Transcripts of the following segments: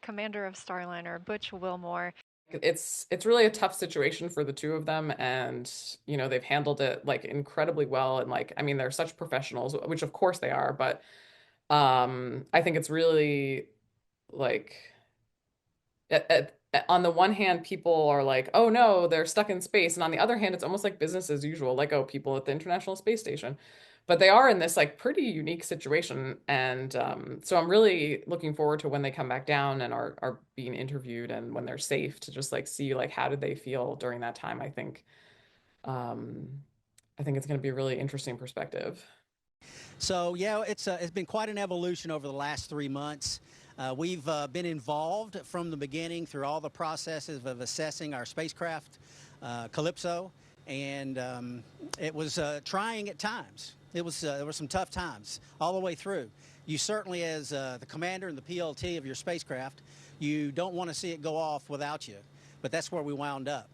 Commander of Starliner, Butch Wilmore. It's really a tough situation for the two of them, and they've handled it like incredibly well, and like I mean they're such professionals, which of course they are, but I think it's really like on the one hand, people are like, oh no, they're stuck in space. And on the other hand, it's almost like business as usual, like, oh, people at the International Space Station. But they are in this like pretty unique situation. And so I'm really looking forward to when they come back down and are being interviewed and when they're safe to just like see like how did they feel during that time. Um, I think it's going to be a really interesting perspective. So yeah, it's been quite an evolution over the last 3 months. We've been involved from the beginning through all the processes of assessing our spacecraft, Calypso, and it was trying at times. There were some tough times all the way through. You certainly, as the commander and the PLT of your spacecraft, you don't want to see it go off without you, but that's where we wound up.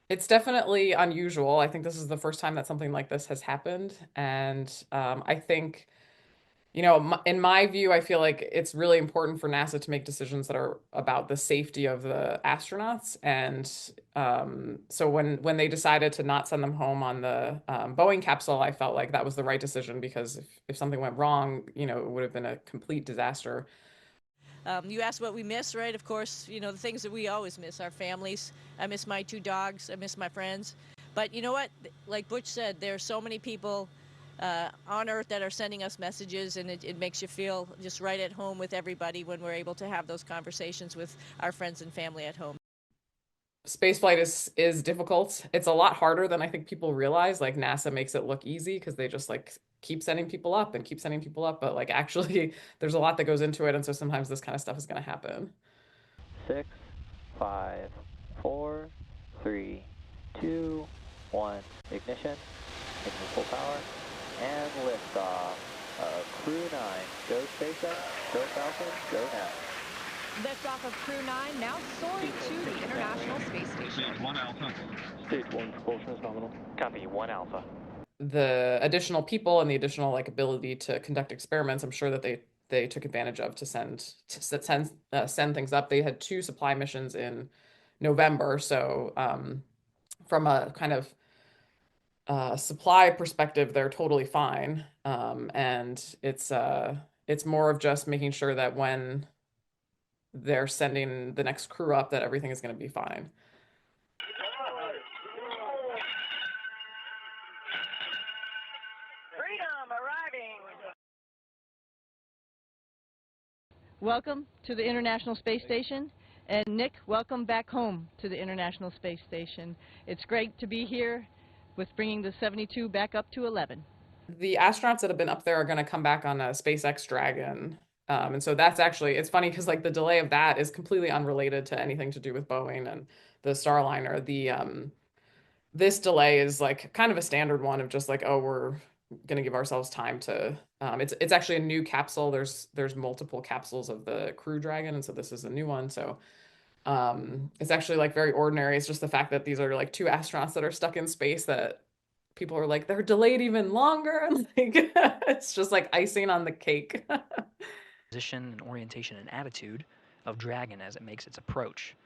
It's definitely unusual. I think this is the first time that something like this has happened. And I think, in my view, I feel like it's really important for NASA to make decisions that are about the safety of the astronauts. And so when they decided to not send them home on the Boeing capsule, I felt like that was the right decision because if something went wrong, it would have been a complete disaster. You asked what we miss, right? Of course, the things that we always miss, our families. I miss my two dogs. I miss my friends. But you know what? Like Butch said, there are so many people on Earth that are sending us messages, and it makes you feel just right at home with everybody when we're able to have those conversations with our friends and family at home. Spaceflight is difficult. It's a lot harder than I think people realize. Like NASA makes it look easy because they just like keep sending people up and keep sending people up, but like actually there's a lot that goes into it, and so sometimes this kind of stuff is going to happen. 6, 5, 4, 3, 2, 1. Ignition. Engine full power. And liftoff. Crew 9. Go SpaceX. Go Falcon. Go now. Liftoff of Crew 9 now soaring to the International Space Station. Stage 1 Alpha. Stage 1 propulsion is nominal. Copy 1 Alpha. The additional people and the additional like ability to conduct experiments, I'm sure that they took advantage of to send things up. They had two supply missions in November, so from a kind of supply perspective, they're totally fine. And it's more of just making sure that when they're sending the next crew up, that everything is going to be fine. Freedom arriving. Welcome to the International Space Station. And Nick, welcome back home to the International Space Station. It's great to be here with bringing the 72 back up to 11. The astronauts that have been up there are going to come back on a SpaceX Dragon. And so that's actually, it's funny because like the delay of that is completely unrelated to anything to do with Boeing and the Starliner. This delay is like kind of a standard one of just like, oh, we're going to give ourselves time to, it's actually a new capsule. There's multiple capsules of the Crew Dragon. And so this is a new one. So it's actually like very ordinary. It's just the fact that these are like two astronauts that are stuck in space that people are like, they're delayed even longer. And like, it's just like icing on the cake. Position and orientation and attitude of Dragon as it makes its approach.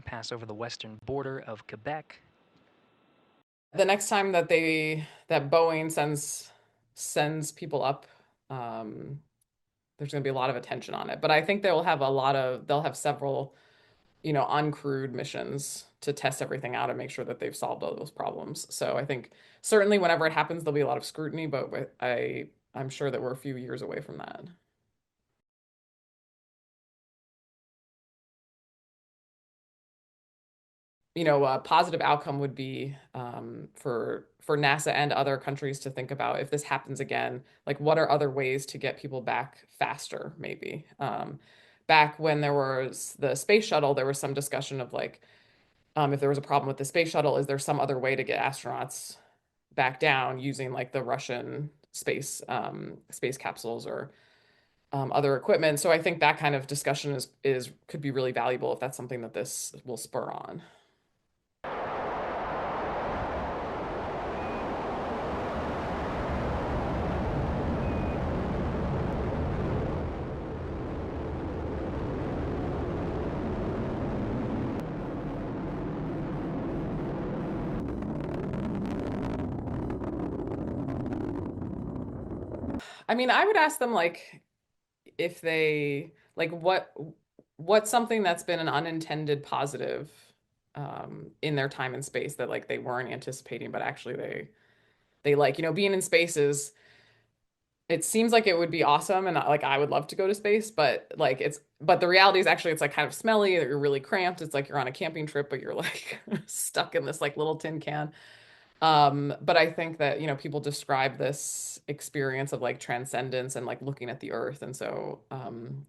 Pass over the western border of Quebec. The next time that Boeing sends people up, there's going to be a lot of attention on it. But I think they'll have several, uncrewed missions to test everything out and make sure that they've solved all those problems. So I think certainly whenever it happens, there'll be a lot of scrutiny, but I'm sure that we're a few years away from that. A positive outcome would be for NASA and other countries to think about if this happens again, like what are other ways to get people back faster, maybe. Back when there was the space shuttle, there was some discussion of like, if there was a problem with the space shuttle, is there some other way to get astronauts back down using like the Russian space capsules or other equipment? So I think that kind of discussion could be really valuable if that's something that this will spur on. I mean, I would ask them like if they like what's something that's been an unintended positive in their time in space that like they weren't anticipating, but actually they like, being in space is it seems like it would be awesome and like I would love to go to space, but like but the reality is actually it's like kind of smelly, that you're really cramped. It's like you're on a camping trip, but you're like stuck in this like little tin can. But I think that, people describe this experience of like transcendence and like looking at the earth. And so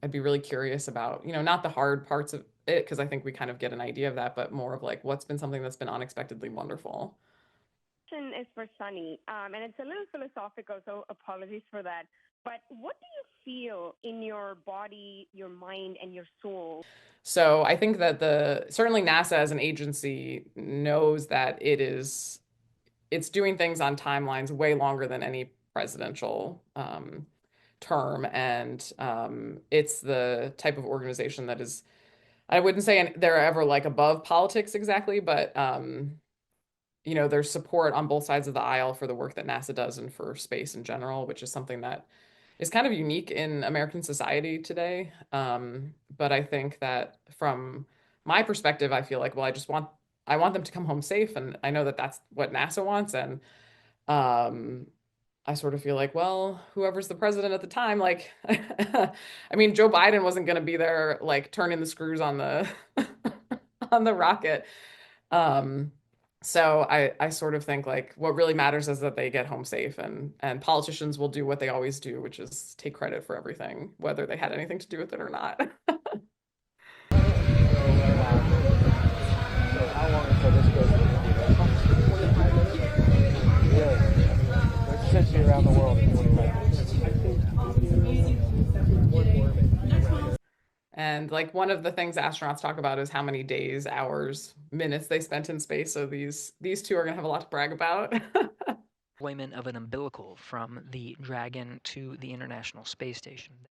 I'd be really curious about, not the hard parts of it, because I think we kind of get an idea of that, but more of like what's been something that's been unexpectedly wonderful. Question is for Suni, and it's a little philosophical, so apologies for that. But what do you feel in your body, your mind, and your soul? So I think that certainly NASA as an agency knows that it's doing things on timelines way longer than any presidential term. And it's the type of organization that is, I wouldn't say they're ever like above politics exactly, but there's support on both sides of the aisle for the work that NASA does and for space in general, which is something that is kind of unique in American society today. But I think that from my perspective, I feel like, well, I want them to come home safe, and I know that that's what NASA wants, and I sort of feel like, well, whoever's the president at the time, like, I mean, Joe Biden wasn't going to be there, like, turning the screws on the on the rocket. Um, so I sort of think like what really matters is that they get home safe, and politicians will do what they always do, which is take credit for everything, whether they had anything to do with it or not. So how long until this goes to India? 25 minutes. Really? It sends you around the world in 25 minutes. And like one of the things astronauts talk about is how many days, hours, minutes they spent in space. So these two are gonna have a lot to brag about. Deployment of an umbilical from the Dragon to the International Space Station.